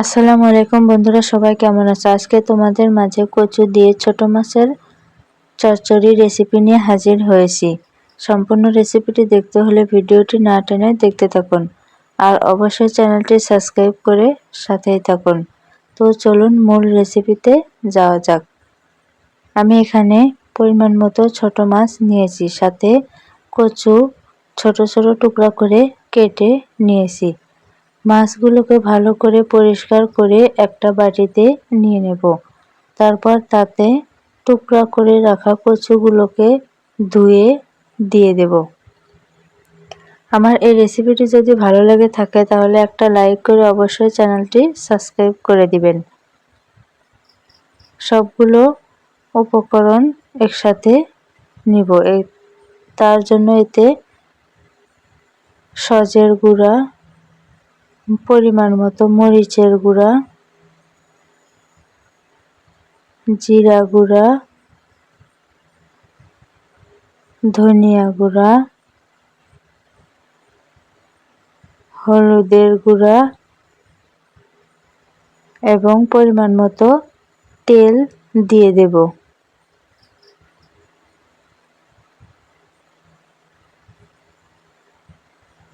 আসসালামু আলাইকুম বন্ধুরা, সবাই কেমন আছো? আজকে তোমাদের মাঝে কচু দিয়ে ছোট মাছের চচ্চড়ি রেসিপি নিয়ে হাজির হয়েছি। সম্পূর্ণ রেসিপিটি দেখতে হলে ভিডিওটি না টেনে দেখতে থাকুন, আর অবশ্যই চ্যানেলটি সাবস্ক্রাইব করে সাথেই থাকুন। তো চলুন মূল রেসিপিতে যাওয়া যাক। আমি এখানে পরিমাণ মতো ছোট মাছ নিয়েছি, সাথে কচু ছোট ছোট টুকরা করে কেটে নিয়েছি। মাছগুলোকে ভালো করে পরিষ্কার করে একটা বাটিতে নিয়ে নেব। তারপর তাতে টুকরা করে রাখা কচুগুলোকে ধুয়ে দিয়ে দেব। আমার এই রেসিপিটি যদি ভালো লেগে থাকে তাহলে একটা লাইক করে অবশ্যই চ্যানেলটি সাবস্ক্রাইব করে দিবেন। সবগুলো উপকরণ একসাথে নিব। তার জন্য এতে সজের গুঁড়া, পরিমাণ মতো মরিচের গুঁড়া, জিরা গুঁড়া, ধনিয়া গুঁড়া, হলুদের গুঁড়া এবং পরিমাণ মতো তেল দিয়ে দেব।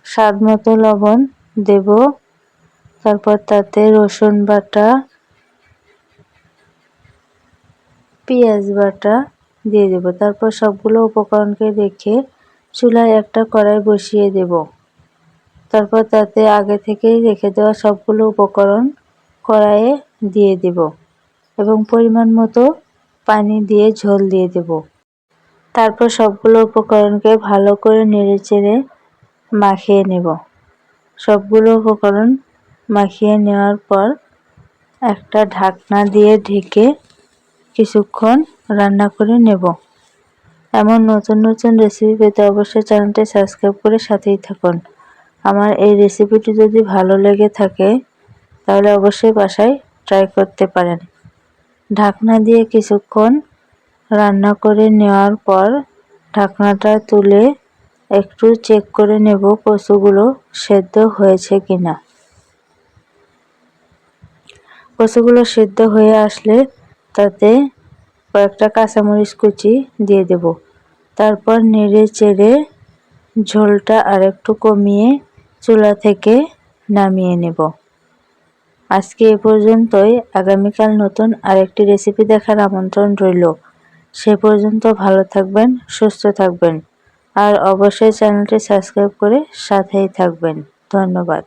স্বাদ মতো লবণ দেব। তারপর তাতে রসুন বাটা, পেঁয়াজ বাটা দিয়ে দেব। তারপর সবগুলো উপকরণকে রেখে চুলায় একটা কড়াই বসিয়ে দেব। তারপর তাতে আগে থেকেই রেখে দেওয়া সবগুলো উপকরণ কড়াইয়ে দিয়ে দেব এবং পরিমাণ মতো পানি দিয়ে ঝোল দিয়ে দেব। তারপর সবগুলো উপকরণকে ভালো করে নেড়েচেড়ে মাখিয়ে নেব। সবগুলো উপকরণ মাখিয়ে নেওয়ার পর একটা ঢাকনা দিয়ে ঢেকে কিছুক্ষণ রান্না করে নেব। এমন নতুন নতুন রেসিপি পেতে অবশ্যই চ্যানেলটি সাবস্ক্রাইব করে সাথেই থাকুন। আমার এই রেসিপিটি যদি ভালো লেগে থাকে তাহলে অবশ্যই বাসায় ট্রাই করতে পারেন। ঢাকনা দিয়ে কিছুক্ষণ রান্না করে নেওয়ার পর ঢাকনাটা তুলে একটু চেক করে নেব কচুগুলো সেদ্ধ হয়েছে কিনা। কচুগুলো সেদ্ধ হয়ে আসলে তাতে কয়েকটা কাঁচামরিচ কুচি দিয়ে দেব। তারপর নেড়ে চেড়ে ঝোলটা আরেকটু কমিয়ে চুলা থেকে নামিয়ে নেব। আজকে এ পর্যন্তই। আগামীকাল নতুন আরেকটি রেসিপি দেখার আমন্ত্রণ রইল। সে পর্যন্ত ভালো থাকবেন, সুস্থ থাকবেন, আর অবশ্যই চ্যানেলটি সাবস্ক্রাইব করে সাথেই থাকবেন। ধন্যবাদ।